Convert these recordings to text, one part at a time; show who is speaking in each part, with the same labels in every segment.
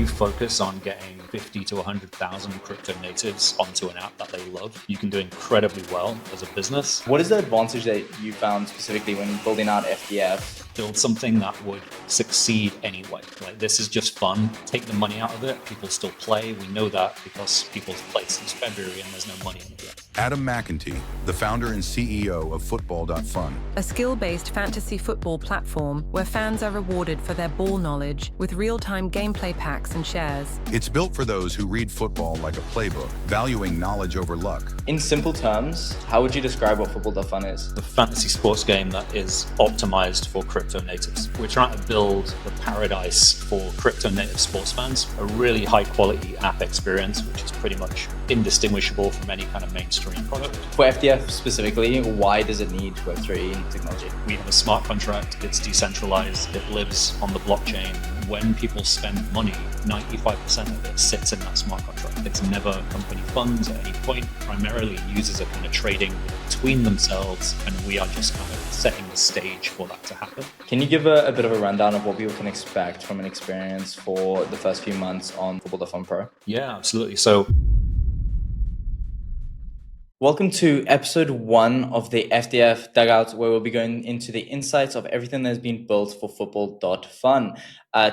Speaker 1: you focus on getting 50 to 100,000 crypto natives onto an app that they love, you can do incredibly well as a business.
Speaker 2: What is the advantage that you found specifically when building out FDF?
Speaker 1: Build something that would succeed anyway. Like, this is just fun. Take the money out of it. People still play. We know that because people have played since February and there's no money in it yet.
Speaker 3: Adam McEntee, the founder and CEO of Football.fun,
Speaker 4: a skill-based fantasy football platform where fans are rewarded for their ball knowledge with real-time gameplay packs and shares.
Speaker 3: It's built for those who read football like a playbook, valuing knowledge over luck.
Speaker 2: In simple terms, how would you describe what Football.fun is?
Speaker 1: The fantasy sports game that is optimized for crypto natives. We're trying to build the paradise for crypto native sports fans, a really high quality app experience, which is pretty much indistinguishable from any kind of mainstream product.
Speaker 2: For FDF specifically, why does it need Web3 technology?
Speaker 1: We have a smart contract, it's decentralized, it lives on the blockchain. When people spend money, 95% of it sits in that smart contract. It's never company funds at any point. Primarily, users are kind of trading between themselves, and we are just kind of setting the stage for that to happen.
Speaker 2: Can you give a bit of a rundown of what people can expect from an experience for the first few months on Football.fun Pro?
Speaker 1: Yeah, absolutely. So,
Speaker 2: welcome to episode 1 of the FDF Dugout, where we'll be going into the insights of everything that has been built for Football.fun.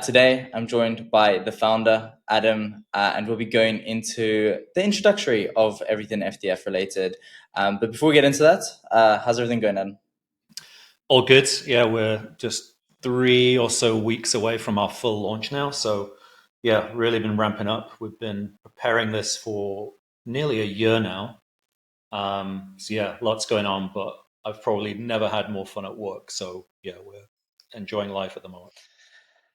Speaker 2: Today, I'm joined by the founder, Adam, and we'll be going into the introductory of everything FDF related. But before we get into that, how's everything going, Adam?
Speaker 1: All good. Yeah, we're just 3 or so weeks away from our full launch now. So yeah, really been ramping up. We've been preparing this for nearly a year now. So yeah, lots going on, but I've probably never had more fun at work. So yeah, we're enjoying life at the moment.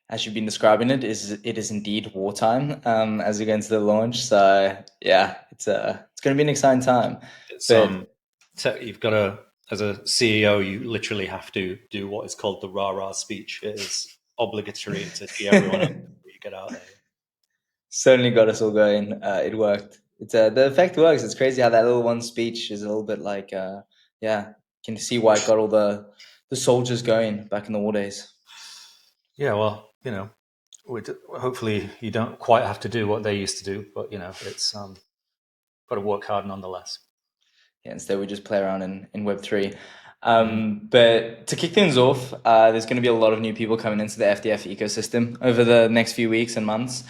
Speaker 2: As you've been describing it is indeed wartime as we go into the launch. So yeah, it's going to be an exciting time.
Speaker 1: You've got to, as a CEO, you literally have to do what is called the rah-rah speech. It is obligatory to see everyone else before you get out there.
Speaker 2: Certainly got us all going. It worked. The effect works. It's crazy how that little one speech is a little bit like, can see why it got all the soldiers going back in the war days.
Speaker 1: Yeah, well, hopefully you don't quite have to do what they used to do, but it's got to work hard nonetheless.
Speaker 2: Yeah, instead we just play around in Web3. But to kick things off, there's going to be a lot of new people coming into the FDF ecosystem over the next few weeks and months.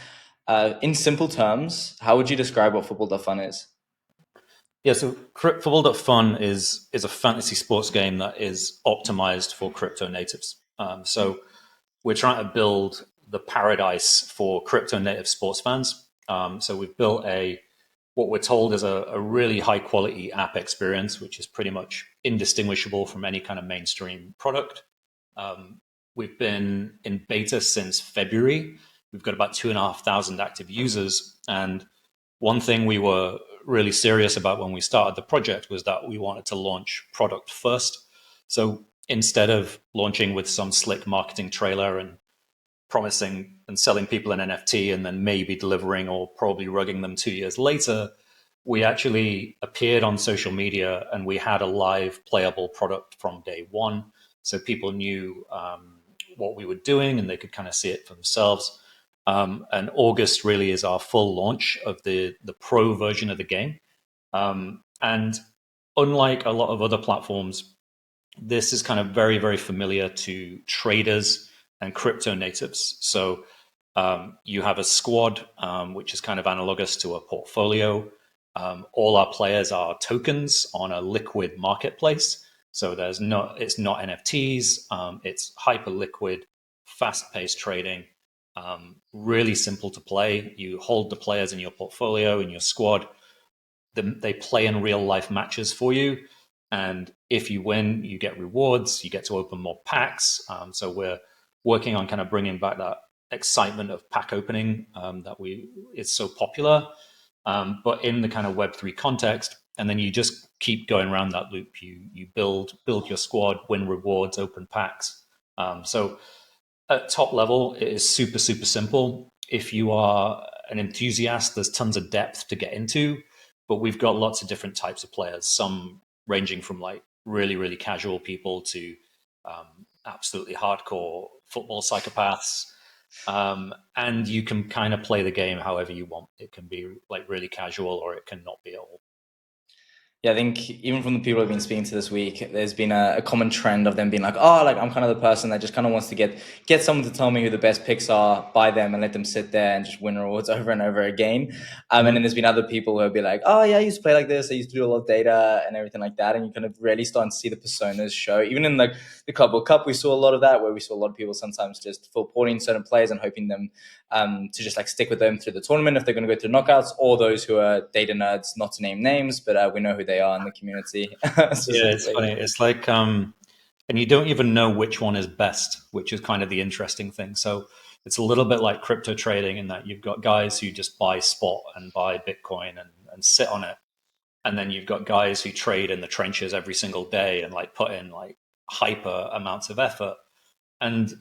Speaker 2: In simple terms, how would you describe what Football.fun is?
Speaker 1: Yeah, so Football.fun is a fantasy sports game that is optimized for crypto natives. So we're trying to build the paradise for crypto native sports fans. So we've built what we're told is a really high quality app experience, which is pretty much indistinguishable from any kind of mainstream product. We've been in beta since February. We've got about 2,500 active users. And one thing we were really serious about when we started the project was that we wanted to launch product first. So instead of launching with some slick marketing trailer and promising and selling people an NFT and then maybe delivering or probably rugging them 2 years later, we actually appeared on social media and we had a live playable product from day one. So people knew what we were doing and they could kind of see it for themselves. And August really is our full launch of the pro version of the game. And unlike a lot of other platforms, this is kind of very, very familiar to traders and crypto natives. So you have a squad, which is kind of analogous to a portfolio. All our players are tokens on a liquid marketplace. So it's not NFTs. It's hyper liquid, fast paced trading, really simple to play. You hold the players in your portfolio, in your squad. They play in real life matches for you. And if you win, you get rewards, you get to open more packs. So we're working on kind of bringing back that excitement of pack opening it's so popular, but in the kind of Web3 context. And then you just keep going around that loop. You build your squad, win rewards, open packs. So at top level, it is super, super simple. If you are an enthusiast, there's tons of depth to get into, but we've got lots of different types of players, some ranging from like really, really casual people to absolutely hardcore football psychopaths. And you can kind of play the game however you want. It can be like really casual, or it can not be at all.
Speaker 2: Yeah, I think even from the people I've been speaking to this week, there's been a common trend of them being like, oh, like I'm kind of the person that just kind of wants to get someone to tell me who the best picks are, buy them, and let them sit there and just win rewards over and over again. And then there's been other people who will be like, oh yeah, I used to play like this. I used to do a lot of data and everything like that. And you kind of really start to see the personas show. Even in like the Club World Cup, we saw a lot of that, where we saw a lot of people sometimes just supporting certain players and hoping them to just like stick with them through the tournament if they're going to go to knockouts, or those who are data nerds, not to name names, but we know who they are in the community.
Speaker 1: Yeah, it's funny. It's like, and you don't even know which one is best, which is kind of the interesting thing. So it's a little bit like crypto trading in that you've got guys who just buy spot and buy Bitcoin and sit on it. And then you've got guys who trade in the trenches every single day and like put in like hyper amounts of effort. And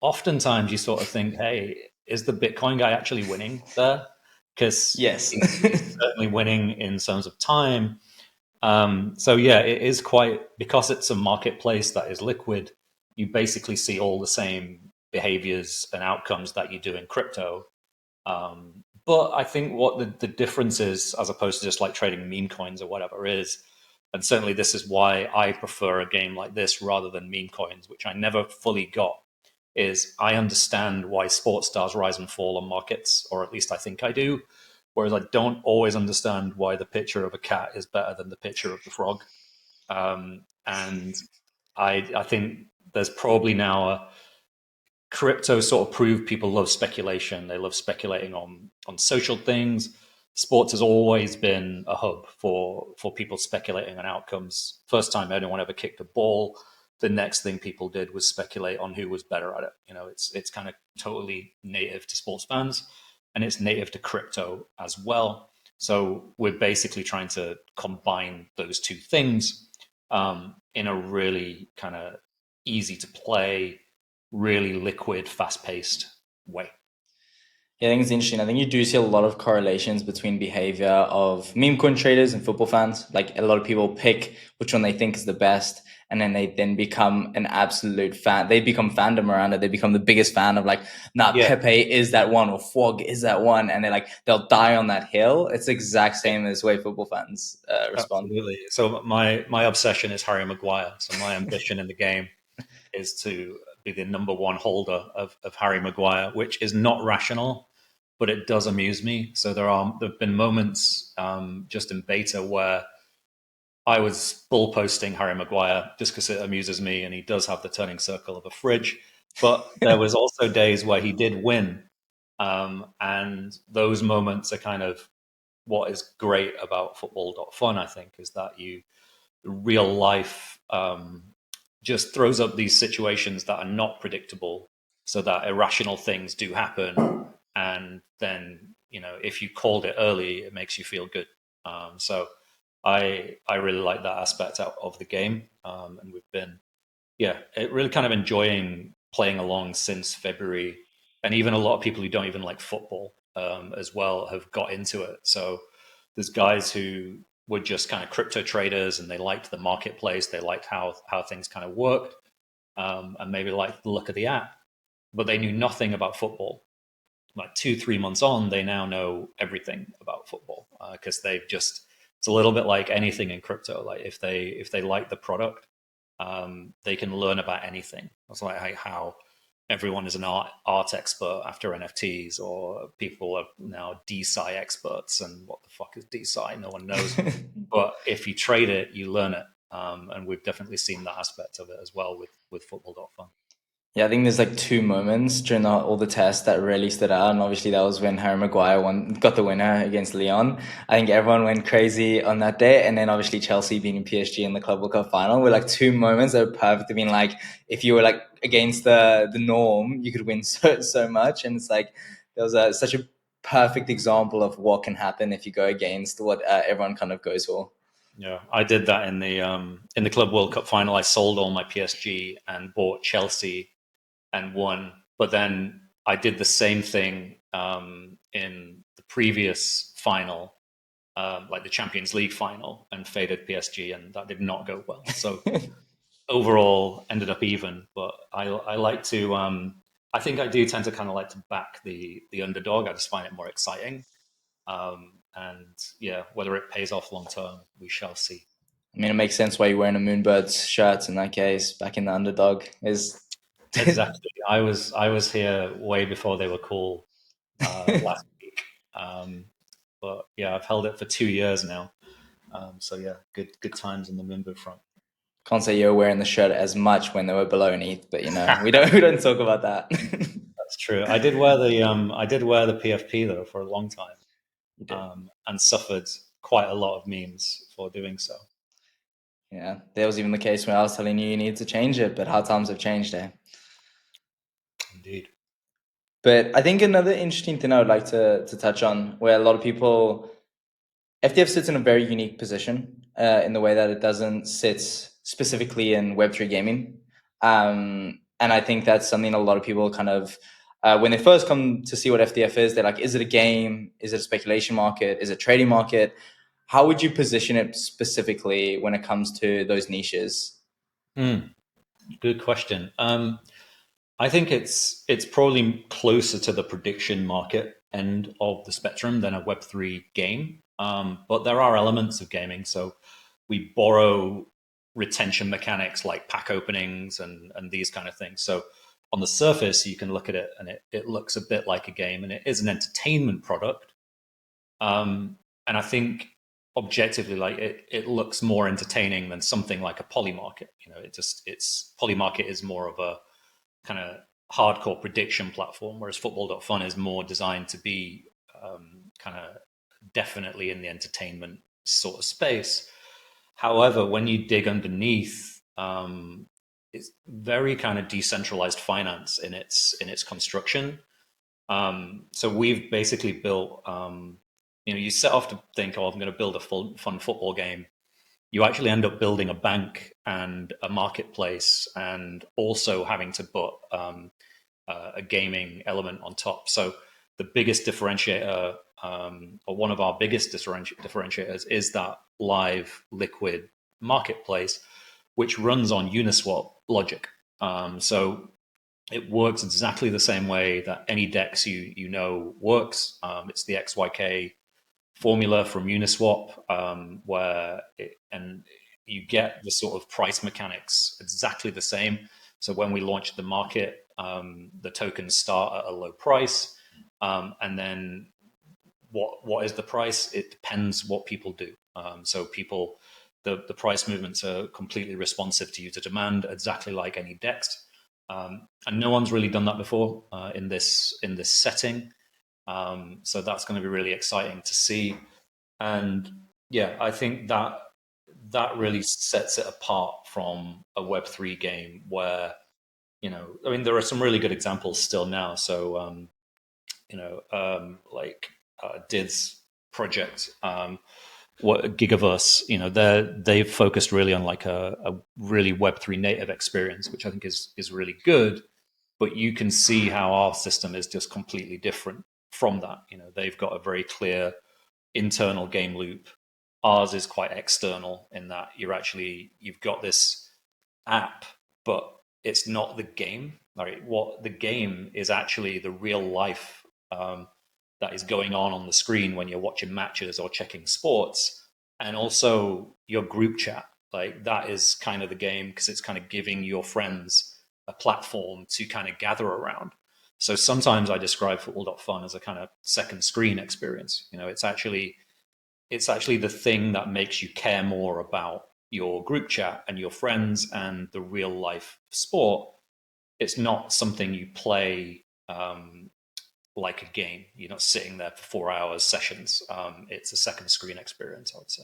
Speaker 1: oftentimes you sort of think, hey, is the Bitcoin guy actually winning there? Because
Speaker 2: yes,
Speaker 1: he's certainly winning in terms of time. So yeah, it is quite, because it's a marketplace that is liquid, you basically see all the same behaviors and outcomes that you do in crypto. But I think what the difference is, as opposed to just like trading meme coins or whatever, is, and certainly this is why I prefer a game like this rather than meme coins, which I never fully got, is I understand why sports stars rise and fall on markets, or at least I think I do. Whereas I don't always understand why the picture of a cat is better than the picture of the frog. And I think there's probably now a crypto sort of proved people love speculation. They love speculating on social things. Sports has always been a hub for people speculating on outcomes. First time anyone ever kicked a ball, the next thing people did was speculate on who was better at it. You know, it's kind of totally native to sports fans, and it's native to crypto as well. So we're basically trying to combine those two things in a really kind of easy to play, really liquid, fast paced way.
Speaker 2: Yeah, I think it's interesting. I think you do see a lot of correlations between behavior of meme coin traders and football fans. Like a lot of people pick which one they think is the best, and then they then become an absolute fan. They become fandom around it. They become the biggest fan of like, nah,
Speaker 1: Yeah.
Speaker 2: Pepe is that one, or Fog is that one, and they'll die on that hill. It's the exact same as the way football fans respond.
Speaker 1: Absolutely. So my obsession is Harry Maguire. So my ambition in the game is to be the number one holder of Harry Maguire, which is not rational, but it does amuse me. So there've been moments just in beta where I was bull posting Harry Maguire just because it amuses me, and he does have the turning circle of a fridge. But there was also days where he did win, and those moments are kind of what is great about Football.fun. I think is that real life just throws up these situations that are not predictable, so that irrational things do happen, and then if you called it early, it makes you feel good. So I really like that aspect out of the game, and we've been really kind of enjoying playing along since February, and even a lot of people who don't even like football as well have got into it. So there's guys who were just kind of crypto traders, and they liked the marketplace, they liked how things kind of worked, and maybe liked the look of the app, but they knew nothing about football. Like 2-3 months on, they now know everything about football because they've just, it's a little bit like anything in crypto. Like if they like the product, they can learn about anything. That's like how everyone is an art expert after NFTs, or people are now DeSci experts, and what the fuck is DeSci? No one knows. But if you trade it, you learn it, and we've definitely seen that aspect of it as well with Football.fun.
Speaker 2: Yeah, I think there's like two moments during all the tests that really stood out, and obviously that was when Harry Maguire got the winner against Lyon. I think everyone went crazy on that day, and then obviously Chelsea beating PSG in the Club World Cup final were like two moments that were perfect. I mean, like if you were like against the norm, you could win so much, and it's like there was such a perfect example of what can happen if you go against what everyone kind of goes for.
Speaker 1: Yeah, I did that in the Club World Cup final. I sold all my PSG and bought Chelsea and won. But then I did the same thing in the previous final, like the Champions League final, and faded PSG, and that did not go well. So overall, ended up even. But I like to I think I do tend to kind of like to back the underdog. I just find it more exciting. And yeah, whether it pays off long term, we shall see.
Speaker 2: I mean, it makes sense why you're wearing a Moonbirds shirt in that case. Back in the underdog is
Speaker 1: Exactly. I was here way before they were cool last week. But yeah, I've held it for 2 years now. So yeah, good times on the member front.
Speaker 2: Can't say you're wearing the shirt as much when they were below an ETH, but we don't talk about that.
Speaker 1: That's true. I did wear the PFP though for a long time, and suffered quite a lot of memes for doing so.
Speaker 2: Yeah, that was even the case when I was telling you need to change it, but how times have changed, eh?
Speaker 1: Indeed.
Speaker 2: But I think another interesting thing I would like to touch on, where a lot of people, FDF sits in a very unique position in the way that it doesn't sit specifically in Web3 gaming. And I think that's something a lot of people kind of, when they first come to see what FDF is, they're like, is it a game? Is it a speculation market? Is it a trading market? How would you position it specifically when it comes to those niches?
Speaker 1: Good question. I think it's probably closer to the prediction market end of the spectrum than a Web3 game. But there are elements of gaming. So we borrow retention mechanics like pack openings and these kind of things. So on the surface, you can look at it and it looks a bit like a game, and it is an entertainment product. And I think objectively, like it looks more entertaining than something like a Polymarket. It's Polymarket is more of a kind of hardcore prediction platform, whereas Football.fun is more designed to be kind of definitely in the entertainment sort of space. However, when you dig underneath, it's very kind of decentralized finance in its construction. So we've basically built, you set off to think, oh, I'm going to build a fun football game. You actually end up building a bank and a marketplace, and also having to put a gaming element on top. So the biggest differentiator, or one of our biggest differentiators, is that live liquid marketplace, which runs on Uniswap logic. So it works exactly the same way that any DEX you know works. It's the XYK formula from Uniswap, and you get the sort of price mechanics exactly the same. So when we launched the market, the tokens start at a low price, and then what is the price? It depends what people do. So the price movements are completely responsive to user demand, exactly like any DEX. And no one's really done that before in this setting. So that's going to be really exciting to see. And yeah, I think that really sets it apart from a Web3 game where, there are some really good examples still now. So, like Did's project, what Gigaverse, they've focused really on like a really Web3 native experience, which I think is really good. But you can see how our system is just completely different from that. They've got a very clear internal game loop. Ours is quite external in that you've got this app, but it's not the game. Right? What the game is actually the real life that is going on the screen when you're watching matches or checking sports, and also your group chat. Like that is kind of the game, because it's kind of giving your friends a platform to kind of gather around. So sometimes I describe Football.fun as a kind of second screen experience. It's actually the thing that makes you care more about your group chat and your friends and the real life sport. It's not something you play like a game. You're not sitting there for 4 hours sessions. It's a second screen experience, I would say.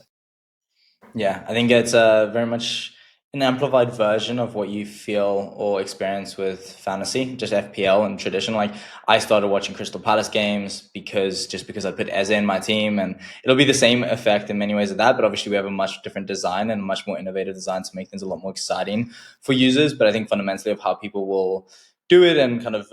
Speaker 2: Yeah, I think it's very much an amplified version of what you feel or experience with fantasy, just FPL and tradition. Like I started watching Crystal Palace games because I put Eze in my team, and it'll be the same effect in many ways of that. But obviously we have a much different design and a much more innovative design to make things a lot more exciting for users. But I think fundamentally of how people will do it and kind of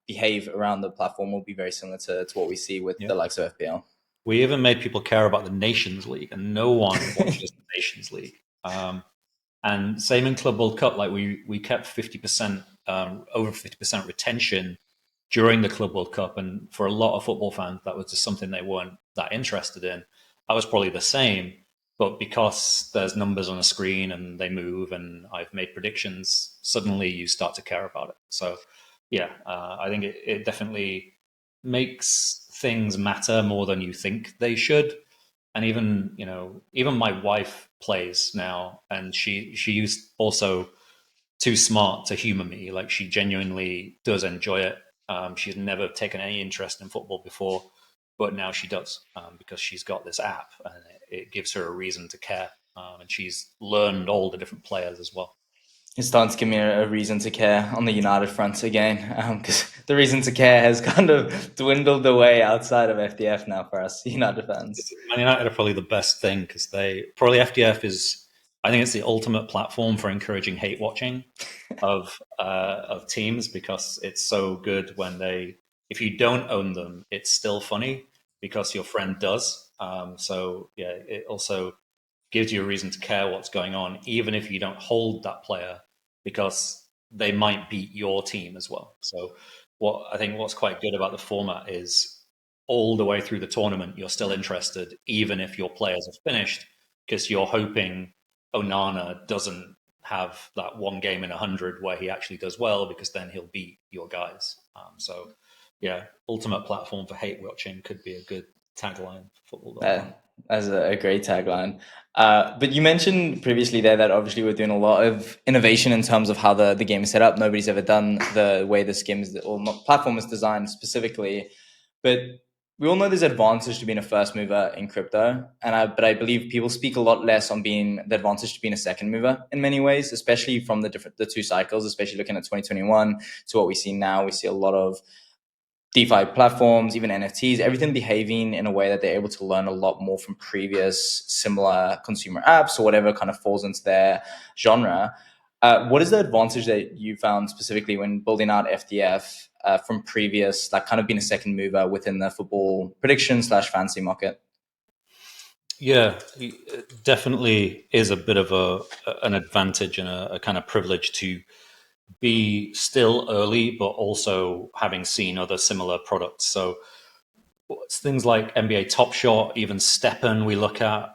Speaker 2: behave around the platform will be very similar to what we see with the likes of FPL.
Speaker 1: We even made people care about the Nations League, and no one watches the Nations League. And same in Club World Cup, like we kept 50% over 50% retention during the Club World Cup. And for a lot of football fans, that was just something they weren't that interested in. I was probably the same, but because there's numbers on a screen and they move and I've made predictions, suddenly you start to care about it. So yeah, I think it definitely makes things matter more than you think they should. And even, even my wife plays now, and she's also too smart to humor me. Like, she genuinely does enjoy it. She's never taken any interest in football before, but now she does, because she's got this app and it gives her a reason to care. And she's learned all the different players as well.
Speaker 2: It's starting to give me a reason to care on the United front again, because the reason to care has kind of dwindled away outside of FDF now for us United fans.
Speaker 1: Man United are probably the best thing, because FDF is, I think it's the ultimate platform for encouraging hate watching of teams, because it's so good when if you don't own them, it's still funny because your friend does. So yeah, it also gives you a reason to care what's going on, even if you don't hold that player, because they might beat your team as well. So what's quite good about the format is all the way through the tournament, you're still interested, even if your players are finished, because you're hoping Onana doesn't have that one game in 100 where he actually does well, because then he'll beat your guys. So yeah, ultimate platform for hate watching could be a good tagline for football.fun.
Speaker 2: As a great tagline. But you mentioned previously there that obviously we're doing a lot of innovation in terms of how the game is set up. Nobody's ever done the way this game is, or platform is designed specifically. But we all know there's advantage to being a first mover in crypto, but I believe people speak a lot less on being the advantage to being a second mover in many ways, especially from the two cycles, especially looking at 2021 to what we see now. We see a lot of DeFi platforms, even NFTs, everything behaving in a way that they're able to learn a lot more from previous similar consumer apps or whatever kind of falls into their genre. What is the advantage that you found specifically when building out FDF from previous, like kind of being a second mover within the football prediction / fantasy market?
Speaker 1: Yeah, it definitely is a bit of an advantage and a kind of privilege to be still early, but also having seen other similar products. So it's things like NBA Top Shot, even Steppen we look at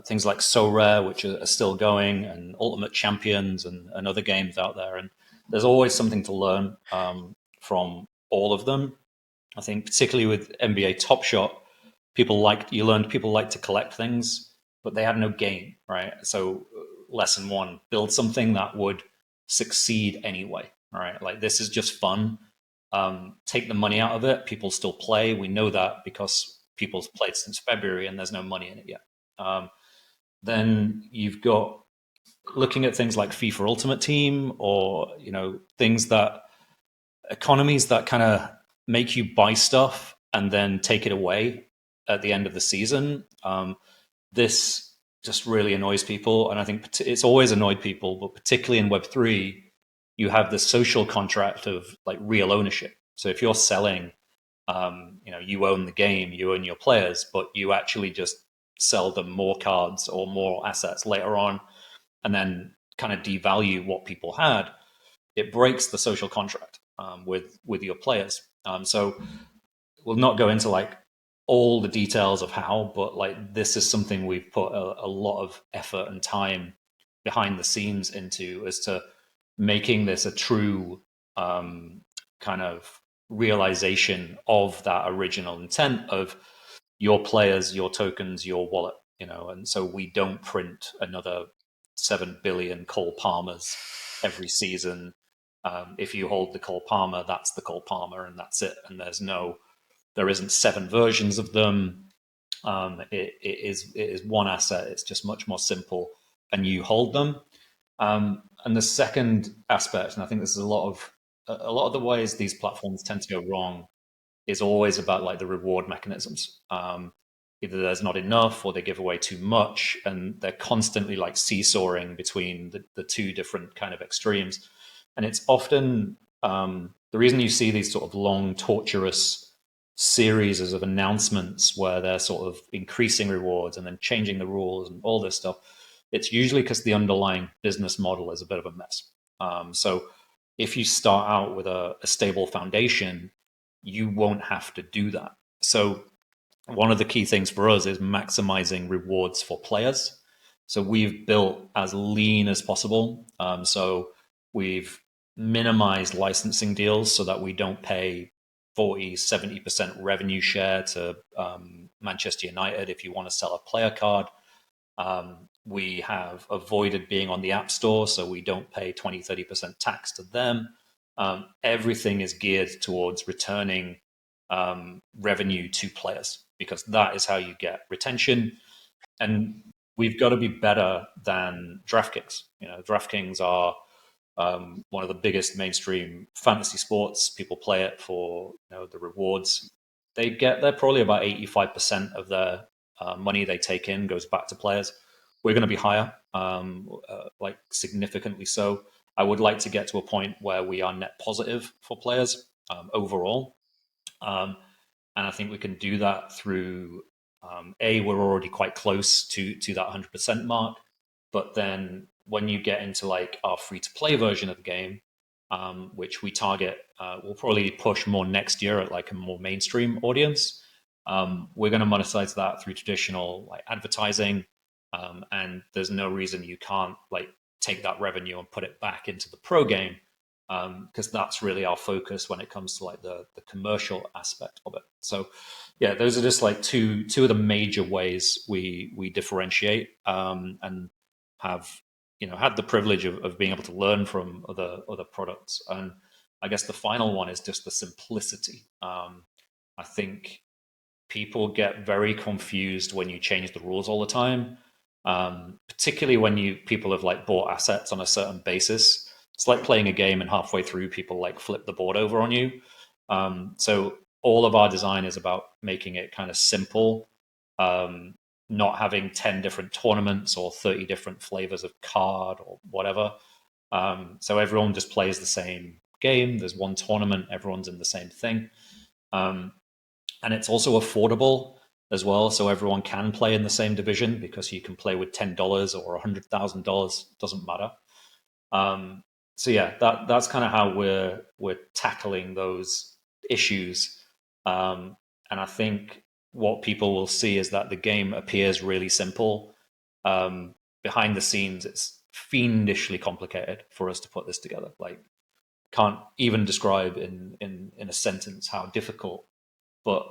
Speaker 1: things like SoRare, which are still going, and Ultimate Champions and other games out there. And there's always something to learn from all of them. I think particularly with NBA Top Shot, people like to collect things, but they had no game, right? So lesson one, build something that would succeed anyway, right? Like, this is just fun. Take the money out of it. People still play. We know that because people's played since February and there's no money in it yet. Then you've got looking at things like FIFA Ultimate Team, or things that economies that kind of make you buy stuff and then take it away at the end of the season. This just really annoys people, and I think it's always annoyed people, but particularly in Web3, you have the social contract of like real ownership. So if you're selling, you own the game, you own your players, but you actually just sell them more cards or more assets later on, and then kind of devalue what people had. It breaks the social contract with your players. So we'll not go into like all the details of how, but like, this is something we've put a lot of effort and time behind the scenes into, as to making this a true kind of realization of that original intent of your players, your tokens, your wallet, and so we don't print another 7 billion Cole Palmers every season. If you hold the Cole Palmer, that's the Cole Palmer, and that's it. And there isn't 7 versions of them. It is one asset. It's just much more simple, and you hold them. And the second aspect, and I think this is a lot of the ways these platforms tend to go wrong, is always about like the reward mechanisms. Either there's not enough, or they give away too much, and they're constantly like seesawing between the two different kind of extremes. And it's often the reason you see these sort of long, torturous series of announcements where they're sort of increasing rewards and then changing the rules and all this stuff. It's usually because the underlying business model is a bit of a mess. So if you start out with a stable foundation, you won't have to do that. So one of the key things for us is maximizing rewards for players. So we've built as lean as possible. So we've minimized licensing deals so that we don't pay 40-70% revenue share to Manchester United if you want to sell a player card. We have avoided being on the App Store, so we don't pay 20-30% tax to them. Everything is geared towards returning revenue to players, because that is how you get retention. And we've got to be better than DraftKings. DraftKings are one of the biggest mainstream fantasy sports. People play it for the rewards. They're probably about 85% of their money they take in goes back to players. We're going to be higher, like significantly so. I would like to get to a point where we are net positive for players overall. And I think we can do that through, we're already quite close to that 100% mark. But then when you get into like our free-to-play version of the game, which we target, we'll probably push more next year at like a more mainstream audience. We're going to monetize that through traditional like advertising. And there's no reason you can't like take that revenue and put it back into the pro game, because that's really our focus when it comes to like the commercial aspect of it. So yeah, those are just like two of the major ways we differentiate, and have had the privilege of being able to learn from other products. And I guess the final one is just the simplicity. I think people get very confused when you change the rules all the time, particularly when people have like bought assets on a certain basis. It's like playing a game and halfway through people like flip the board over on you. So all of our design is about making it kind of simple, not having 10 different tournaments or 30 different flavors of card or whatever. So everyone just plays the same game. There's one tournament, everyone's in the same thing. And it's also affordable as well, so everyone can play in the same division, because you can play with $10 or $100,000, doesn't matter. So yeah, that's kind of how we're tackling those issues. And I think what people will see is that the game appears really simple. Behind the scenes, it's fiendishly complicated for us to put this together. Like, can't even describe in a sentence how difficult. But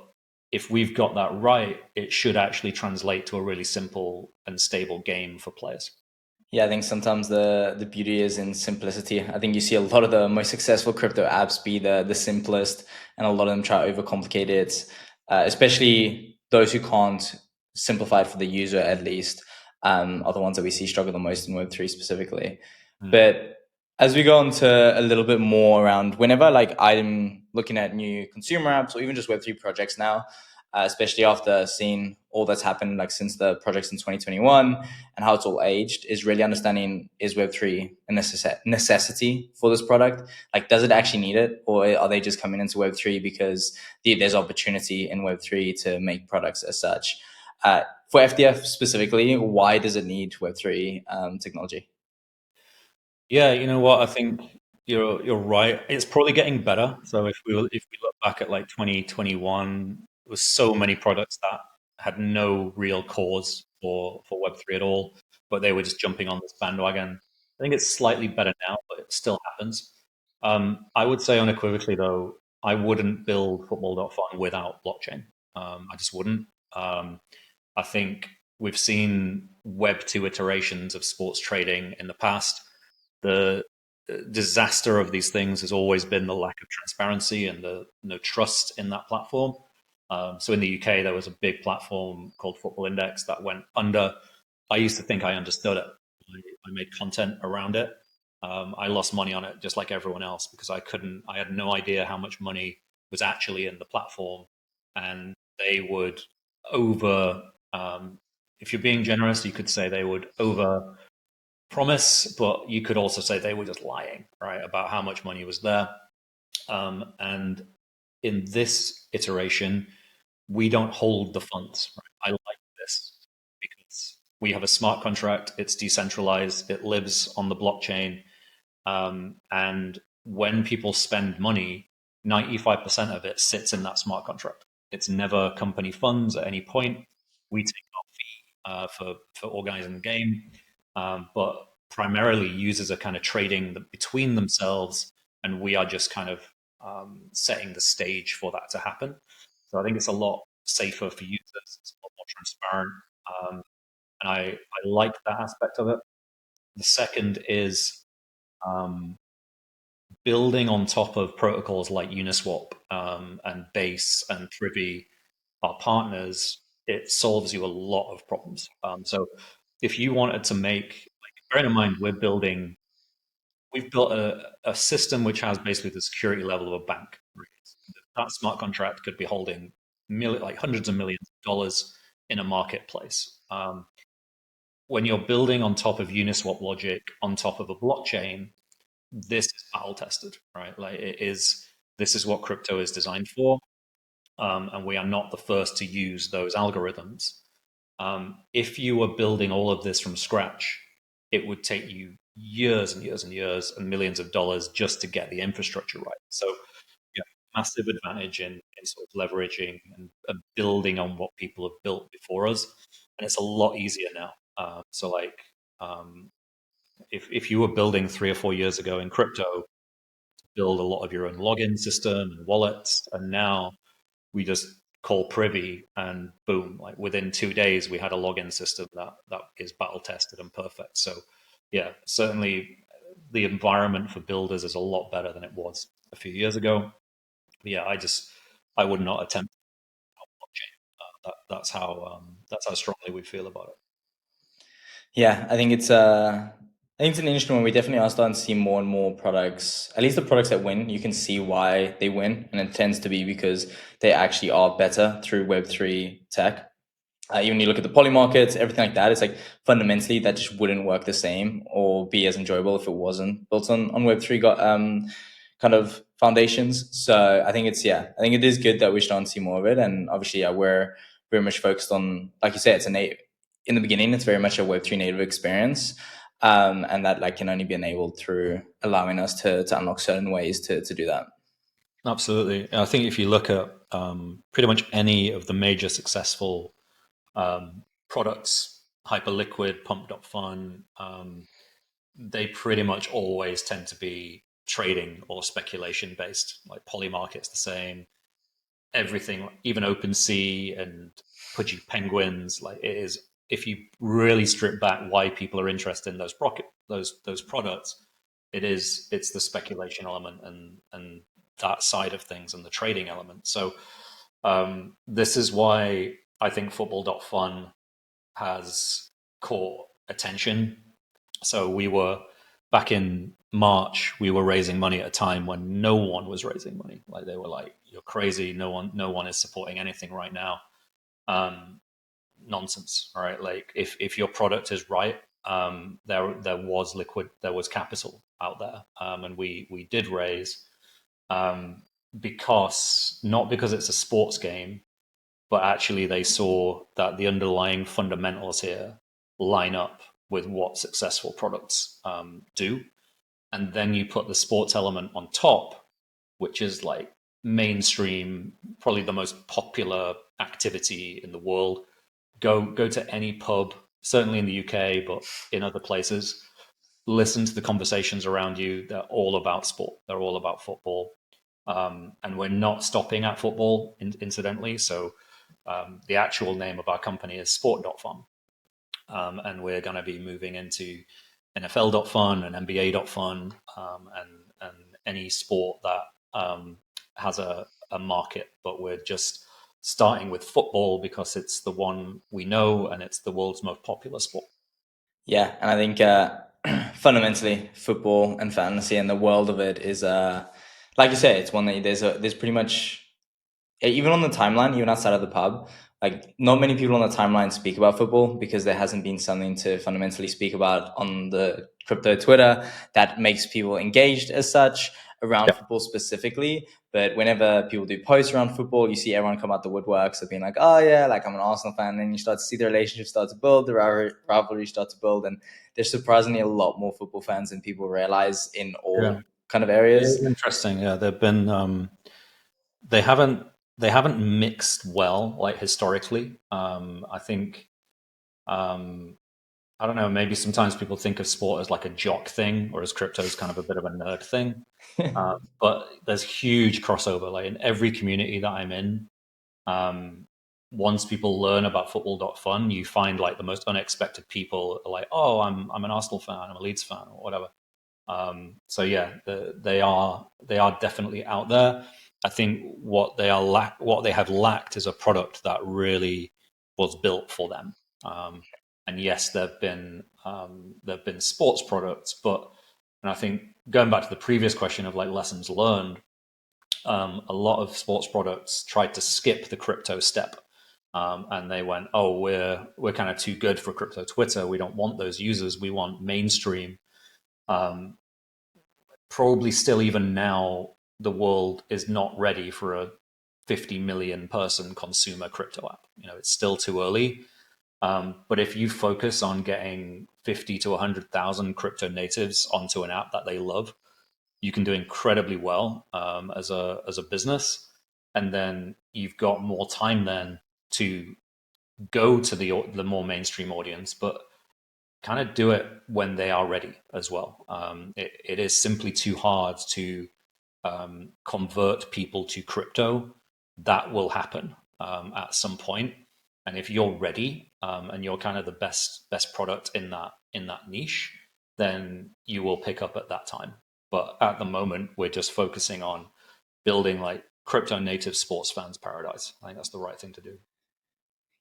Speaker 1: if we've got that right, it should actually translate to a really simple and stable game for players.
Speaker 2: Yeah, I think sometimes the beauty is in simplicity. I think you see a lot of the most successful crypto apps be the simplest, and a lot of them try to overcomplicate it, especially those who can't simplify it for the user, at least, are the ones that we see struggle the most in Web3 specifically. But as we go on to a little bit more around, whenever like I'm looking at new consumer apps or even just Web3 projects now, especially after seeing all that's happened like since the projects in 2021 and how it's all aged, is really understanding, is Web3 a necessity for this product? Like, does it actually need it, or are they just coming into Web3 because there's opportunity in Web3 to make products as such? For FDF specifically, why does it need Web3 technology?
Speaker 1: Yeah, you know what? I think you're right. It's probably getting better. So if we look back at like 2021, there was so many products that had no real cause for Web3 at all, but they were just jumping on this bandwagon. I think it's slightly better now, but it still happens. I would say unequivocally, though, I wouldn't build Football.fun without blockchain. I just wouldn't. I think we've seen Web2 iterations of sports trading in the past. The disaster of these things has always been the lack of transparency and the no trust in that platform. So in the UK, there was a big platform called Football Index that went under. I used to think I understood it. I made content around it. I lost money on it just like everyone else, because I had no idea how much money was actually in the platform. And they would if you're being generous, you could say they would over promise, but you could also say they were just lying, right, about how much money was there. And in this iteration, we don't hold the funds. Right? I like this because we have a smart contract. It's decentralized. It lives on the blockchain. And when people spend money, 95% of it sits in that smart contract. It's never company funds at any point. We take our fee for organizing the game, but primarily users are kind of trading between themselves, and we are just kind of setting the stage for that to happen. So I think it's a lot safer for users. It's a lot more transparent, and I like that aspect of it. The second is building on top of protocols like Uniswap and Base and Privy, our partners. It solves you a lot of problems. So if you wanted to make, bearing in mind, we've built a system which has basically the security level of a bank. That smart contract could be holding hundreds of millions of dollars in a marketplace. When you're building on top of Uniswap logic, on top of a blockchain, this is battle tested, right? This is what crypto is designed for, and we are not the first to use those algorithms. If you were building all of this from scratch, it would take you years and years and years and millions of dollars just to get the infrastructure right. So, yeah, massive advantage in sort of leveraging and building on what people have built before us, and it's a lot easier now. If you were building 3 or 4 years ago in crypto, build a lot of your own login system and wallets, and now we just call Privy and boom, like within 2 days we had a login system that is battle tested and perfect. So yeah, certainly the environment for builders is a lot better than it was a few years ago. But yeah, I would not attempt blockchain. That's how strongly we feel about it.
Speaker 2: Yeah, I think it's an interesting one. We definitely are starting to see more and more products, at least the products that win, you can see why they win, and it tends to be because they actually are better through Web3 tech. Even you look at the poly markets, everything like that, it's like fundamentally that just wouldn't work the same or be as enjoyable if it wasn't built on Web3 kind of foundations. So I think I think it is good that we're starting to see more of it. And obviously, we're very much focused on, like you said, in the beginning, it's very much a Web3 native experience. And that can only be enabled through allowing us to unlock certain ways to do that.
Speaker 1: Absolutely. I think if you look at pretty much any of the major successful products, Hyperliquid, Pump.fun, they pretty much always tend to be trading or speculation based. Like Polymarket's the same. Everything, even OpenSea and Pudgy Penguins, like it is. If you really strip back why people are interested in those products, it's the speculation element and that side of things and the trading element. So this is why I think Football.fun has caught attention. So we were back in March, we were raising money at a time when no one was raising money. Like they were like, "You're crazy. No one is supporting anything right now." Nonsense, right? Like if your product is right, there was capital out there, and we did raise not because it's a sports game, but actually they saw that the underlying fundamentals here line up with what successful products do. And then you put the sports element on top, which is like mainstream, probably the most popular activity in the world. Go to any pub, certainly in the UK, but in other places, listen to the conversations around you. They're all about sport. They're all about football. And we're not stopping at football, incidentally. So the actual name of our company is Sport.fun. And we're going to be moving into NFL.fun and NBA.fun and any sport that has a market. But we're just starting with football because it's the one we know and it's the world's most popular sport.
Speaker 2: Yeah, and I think fundamentally football and fantasy and the world of it is, like you say, it's one that there's pretty much, even on the timeline, even outside of the pub, like not many people on the timeline speak about football because there hasn't been something to fundamentally speak about on the crypto Twitter that makes people engaged as such. around football specifically. But whenever people do posts around football, you see everyone come out the woodworks of being like, oh yeah, like I'm an Arsenal fan. And then you start to see the relationship start to build, the rivalry start to build. And there's surprisingly a lot more football fans than people realize in all kind of areas.
Speaker 1: It's interesting. Yeah, they've been they haven't mixed well, like historically. I think I don't know, maybe sometimes people think of sport as like a jock thing, or as crypto is kind of a bit of a nerd thing. But there's huge crossover. Like in every community that I'm in, once people learn about football.fun, you find like the most unexpected people are like, oh, I'm an Arsenal fan, I'm a Leeds fan, or whatever. So yeah, they are definitely out there. I think what they have lacked is a product that really was built for them. And yes, there've been sports products, but and I think going back to the previous question of like lessons learned, a lot of sports products tried to skip the crypto step. And they went, oh, we're kind of too good for crypto Twitter. We don't want those users. We want mainstream. Probably still even now, the world is not ready for a 50 million person consumer crypto app. It's still too early. But if you focus on getting 50 to 100,000 crypto natives onto an app that they love, you can do incredibly well as a business. And then you've got more time then to go to the more mainstream audience, but kind of do it when they are ready as well. It is simply too hard to convert people to crypto. That will happen at some point. And if you're ready and you're kind of the best product in that niche, then you will pick up at that time. But at the moment, we're just focusing on building like crypto native sports fans paradise. I think that's the right thing to do.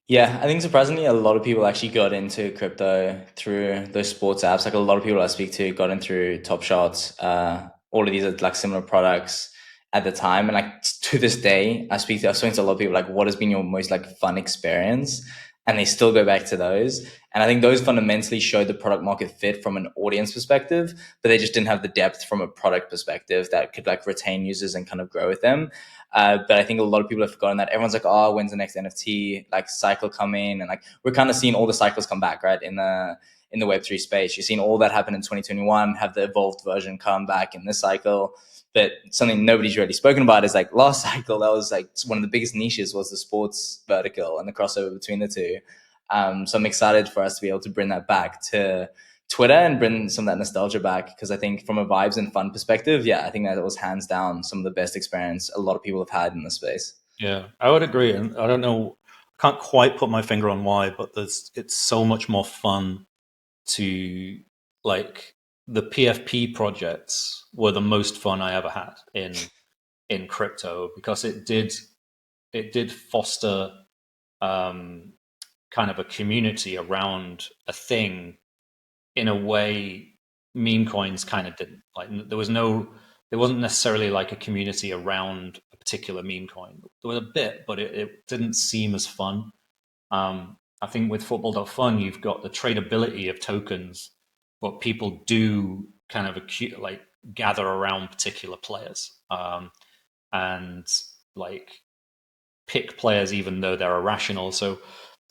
Speaker 2: Yeah, I think surprisingly, a lot of people actually got into crypto through those sports apps. Like a lot of people I speak to got in through Top Shots. All of these are like similar products at the time. And like to this day, I've spoken to a lot of people like, what has been your most like fun experience? And they still go back to those. And I think those fundamentally showed the product market fit from an audience perspective, but they just didn't have the depth from a product perspective that could like retain users and kind of grow with them. But I think a lot of people have forgotten that. Everyone's like, oh, when's the next NFT like cycle coming? And like we're kind of seeing all the cycles come back, right? In the Web3 space. You've seen all that happen in 2021, have the evolved version come back in this cycle. But something nobody's really spoken about is like last cycle, that was like one of the biggest niches was the sports vertical and the crossover between the two. So I'm excited for us to be able to bring that back to Twitter and bring some of that nostalgia back, because I think from a vibes and fun perspective, yeah, I think that was hands down some of the best experience a lot of people have had in the space.
Speaker 1: Yeah, I would agree. And I don't know, I can't quite put my finger on why, but it's so much more fun to like the PFP projects were the most fun I ever had in crypto, because it did foster kind of a community around a thing in a way meme coins kind of didn't. Like there wasn't necessarily like a community around a particular meme coin. There was a bit, but it didn't seem as fun. I think with Football.fun, you've got the tradability of tokens, but people do kind of like gather around particular players and like pick players even though they're irrational. So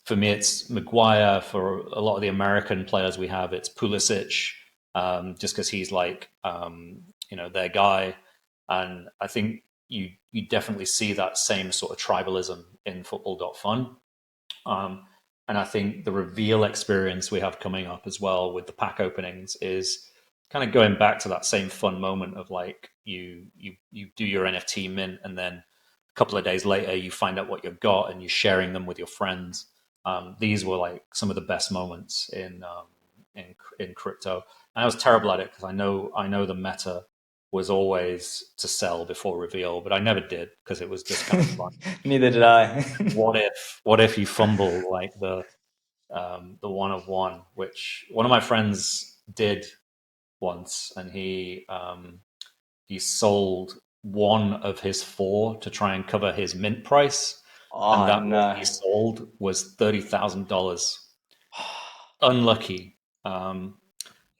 Speaker 1: for me, it's Maguire. For a lot of the American players we have, it's Pulisic, just because he's like their guy. And I think you definitely see that same sort of tribalism in Football.fun. And I think the reveal experience we have coming up as well with the pack openings is kind of going back to that same fun moment of like you do your NFT mint, and then a couple of days later you find out what you've got and you're sharing them with your friends. These were like some of the best moments in crypto. And I was terrible at it because I know the meta was always to sell before reveal, but I never did because it was just kind of fun.
Speaker 2: Neither did I.
Speaker 1: What if you fumble like the one of one, which one of my friends did once, and he sold one of his 4 to try and cover his mint price, and that one he sold was $30,000. Unlucky.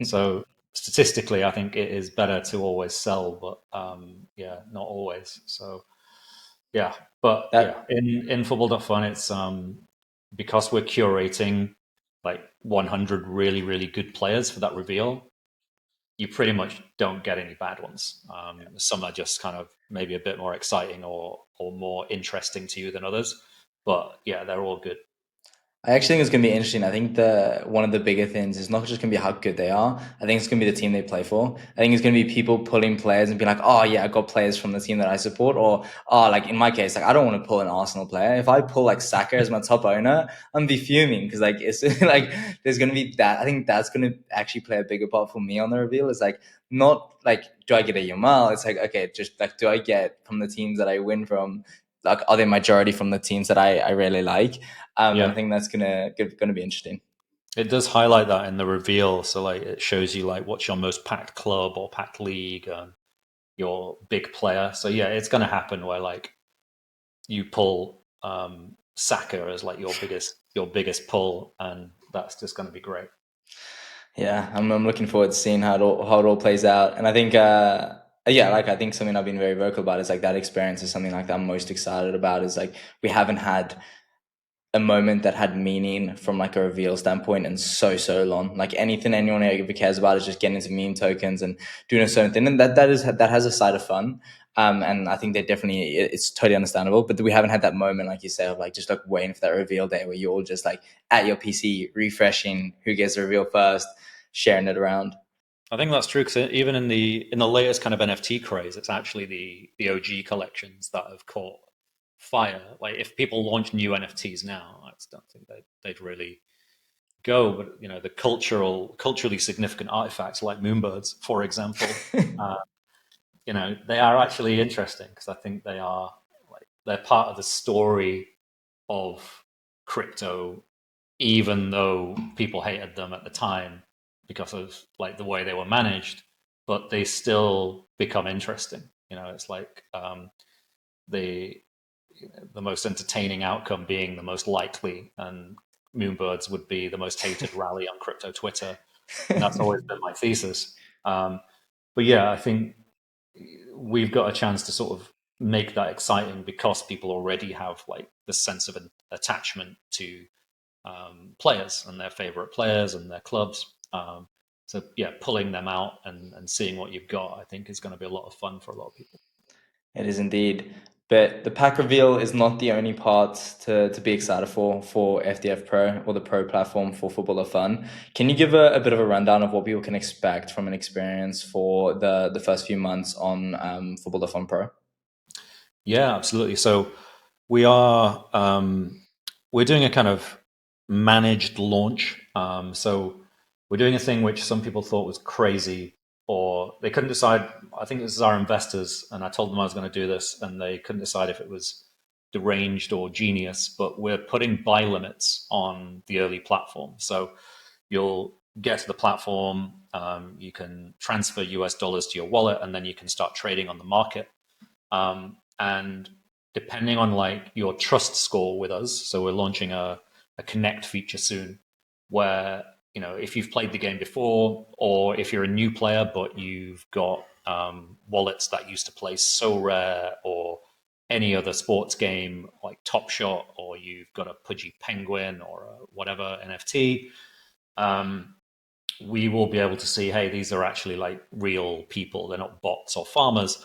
Speaker 1: So statistically, I think it is better to always sell, but yeah, not always. So yeah, but yeah,
Speaker 2: That
Speaker 1: in Football.fun, it's because we're curating like 100 really, really good players for that reveal. You pretty much don't get any bad ones. Some are just kind of maybe a bit more exciting or more interesting to you than others, but yeah, they're all good.
Speaker 2: I actually think it's going to be interesting. I think the one of the bigger things is not just going to be how good they are. I think it's going to be the team they play for. I think it's going to be people pulling players and be like, oh yeah, I got players from the team that I support. Or oh, like in my case, like I don't want to pull an Arsenal player. If I pull like Saka as my top owner, I'm be fuming because like it's like there's going to be that. I think that's going to actually play a bigger part for me on the reveal. It's like not like do I get a Yamal? It's like okay, just like do I get from the teams that I win from? Like are they majority from the teams that I really like? And I
Speaker 1: Yeah,
Speaker 2: think that's gonna be interesting.
Speaker 1: it does highlight that in the reveal. So like it shows you like what's your most packed club or packed league and your big player. So yeah, it's going to happen where like you pull Saka as like your biggest pull, and that's just going to be great.
Speaker 2: Yeah, I'm looking forward to seeing how it all plays out. And I think yeah, like I think something I've been very vocal about is like that experience is something like that I'm most excited about. Is like we haven't had a moment that had meaning from like a reveal standpoint and so long. Like anything anyone ever cares about is just getting into meme tokens and doing a certain thing, and that has a side of fun. And I think they definitely it's totally understandable. But we haven't had that moment, like you say, of like just like waiting for that reveal day where you're all just like at your PC refreshing who gets the reveal first, sharing it around.
Speaker 1: I think that's true because even in the latest kind of NFT craze, it's actually the OG collections that have caught fire. Like if people launch new NFTs now, I just don't think they'd really go. But you know, the culturally significant artifacts like moonbirds, for example, uh, you know, they are actually interesting because I think they are like they're part of the story of crypto, even though people hated them at the time because of like the way they were managed, but they still become interesting. You know, it's like the the most entertaining outcome being the most likely, and Moonbirds would be the most hated rally on crypto Twitter, and that's always been my thesis. But yeah, I think we've got a chance to sort of make that exciting because people already have like the sense of an attachment to players and their favorite players and their clubs. So yeah, pulling them out and seeing what you've got, I think, is going to be a lot of fun for a lot of people.
Speaker 2: It is indeed. But the pack reveal is not the only part to be excited for FDF Pro or the Pro platform for Football.fun. Can you give a bit of a rundown of what people can expect from an experience for the first few months on Football.fun Pro?
Speaker 1: Yeah, absolutely. So we are we're doing a kind of managed launch. So we're doing a thing which some people thought was crazy, or they couldn't decide. I think this is our investors, and I told them I was going to do this, and they couldn't decide if it was deranged or genius. But we're putting buy limits on the early platform. So you'll get to the platform, you can transfer US dollars to your wallet, and then you can start trading on the market. And depending on like your trust score with us, so we're launching a connect feature soon, where you know if you've played the game before, or if you're a new player but you've got wallets that used to play SoRare or any other sports game like Top Shot, or you've got a Pudgy Penguin or a whatever NFT, we will be able to see, hey, these are actually like real people. They're not bots or farmers.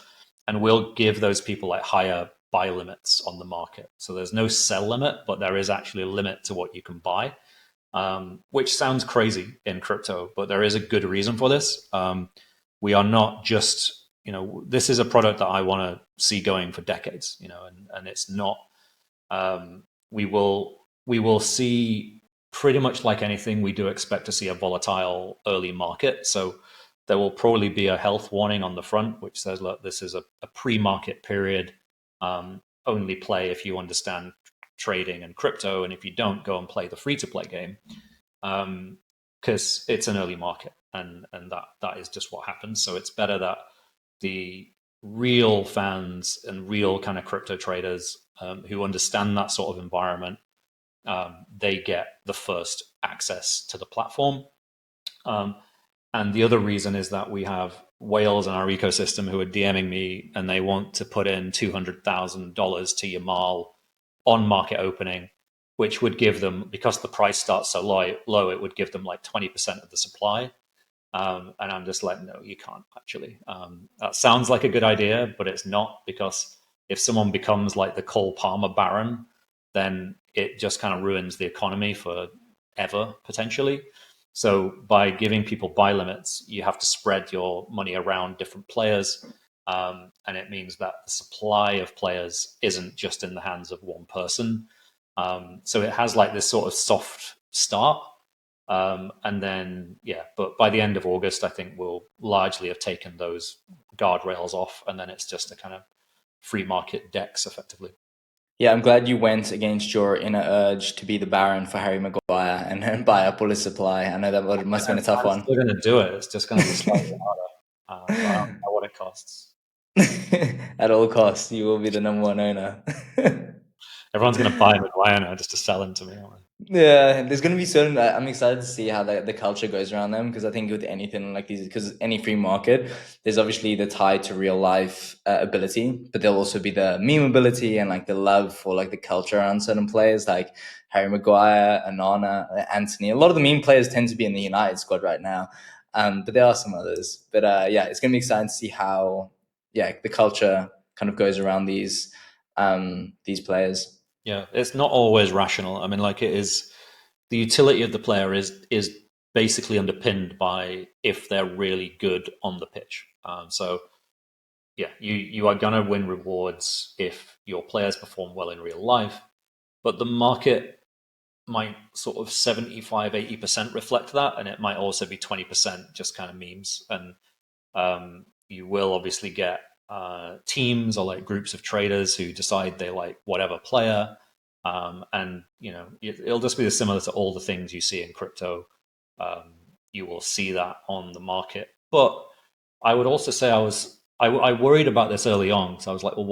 Speaker 1: And we'll give those people like higher buy limits on the market. So there's no sell limit, but there is actually a limit to what you can buy, which sounds crazy in crypto, but there is a good reason for this. We are not just, you know, this is a product that I want to see going for decades, you know, and it's not, we will see pretty much like anything, we do expect to see a volatile early market. So there will probably be a health warning on the front, which says, look, this is a pre-market period. Only play if you understand trading and crypto. And if you don't, go and play the free-to-play game. Because it's an early market. And that is just what happens. So it's better that the real fans and real kind of crypto traders who understand that sort of environment, they get the first access to the platform. And the other reason is that we have whales in our ecosystem who are DMing me and they want to put in $200,000 to Yamal on market opening, which would give them, because the price starts so low, it would give them like 20% of the supply. And I'm just like, no, you can't actually. That sounds like a good idea, but it's not, because if someone becomes like the Cole Palmer Baron, then it just kind of ruins the economy forever, potentially. So by giving people buy limits, you have to spread your money around different players. And it means that the supply of players isn't just in the hands of one person. So it has like this sort of soft start. And then, yeah, but by the end of August, I think we'll largely have taken those guardrails off. And then it's just a kind of free market DEX effectively.
Speaker 2: Yeah, I'm glad you went against your inner urge to be the Baron for Harry Maguire and then buy up all his supply. I know that must have been a tough
Speaker 1: I'm
Speaker 2: one.
Speaker 1: still going to do it. It's just going to be slightly harder. But I don't know what it costs.
Speaker 2: At all costs, you will be the number one owner.
Speaker 1: Everyone's going to buy Maguire now just to sell him to me.
Speaker 2: Yeah, there's going to be certain. I'm excited to see how the culture goes around them, because I think with anything like these, because any free market, there's obviously the tie to real life ability, but there'll also be the meme ability and like the love for like the culture around certain players like Harry Maguire, Anana, Anthony. A lot of the meme players tend to be in the United squad right now, but there are some others. But yeah, it's going to be exciting to see how the culture kind of goes around these players.
Speaker 1: Yeah, it's not always rational. I mean, like it is, the utility of the player is basically underpinned by if they're really good on the pitch. So yeah, you are going to win rewards if your players perform well in real life, but the market might sort of 75-80% reflect that, and it might also be 20% just kind of memes. And you will obviously get teams or like groups of traders who decide they like whatever player, and it'll just be similar to all the things you see in crypto. You will see that on the market, but I would also say I worried about this early on. So I was like, well,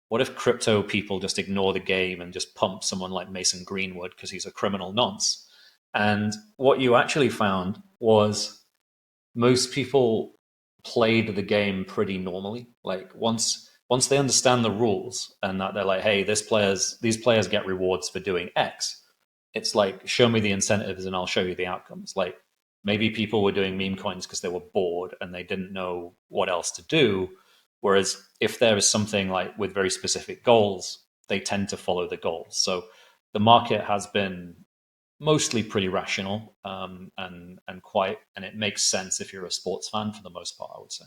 Speaker 1: what if crypto people just ignore the game and just pump someone like Mason Greenwood because he's a criminal nonce? And what you actually found was most people played the game pretty normally. Like once they understand the rules and that they're like, hey, these players get rewards for doing X. It's like, show me the incentives and I'll show you the outcomes. Like maybe people were doing meme coins because they were bored and they didn't know what else to do. Whereas if there is something like with very specific goals, they tend to follow the goals. So the market has been mostly pretty rational, and it makes sense if you're a sports fan for the most part, I would say.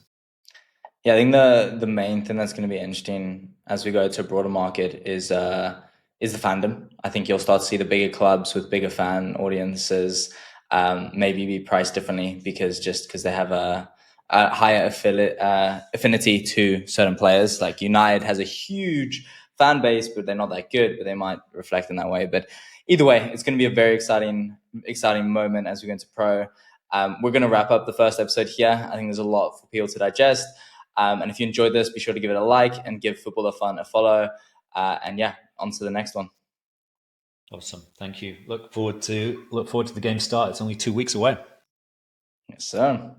Speaker 2: Yeah, I think the main thing that's going to be interesting as we go to a broader market is the fandom. I think you'll start to see the bigger clubs with bigger fan audiences maybe be priced differently because they have a higher affinity to certain players. Like United has a huge fan base, but they're not that good, but they might reflect in that way. But either way, it's going to be a very exciting moment as we go into pro. We're going to wrap up the first episode here. I think there's a lot for people to digest. And if you enjoyed this, be sure to give it a like and give Football.fun a follow. And yeah, on to the next one.
Speaker 1: Awesome. Thank you. Look forward to the game start. It's only 2 weeks away.
Speaker 2: Yes, sir.